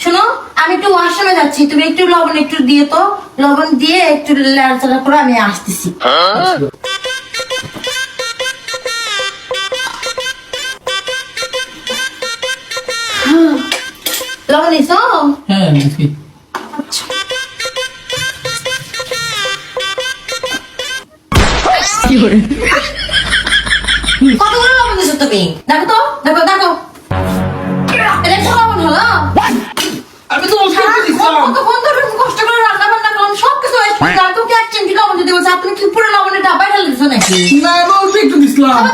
শোনো, আমি একটু ওয়াশরুমে যাচ্ছি, তুমি একটু লবণ একটু দিয়ে তো, লবণ দিয়ে একটু লাড়াচাড়া করে আমি আসতেছি। লবণ দিছো? হ্যাঁ নাকি আচ্ছা। কতগুলো লবণ দিছো তুমি? দেখো তো, দেখো দেখো, এটা কি লবণ হলো? আমি তো অল্প একটু দিছিলাম। কতক্ষণ ধরে কষ্ট করে রান্না বান্না করলাম, সবকিছু waste করে দিলাম। তুমি কি এক চিমটি লবণ দিতে বলছো, আর তুমি কি পুরো লবণের ডাব্বায় ঢেলে দিছো নাকি? না আমি অল্প একটু দিছিলাম। আবার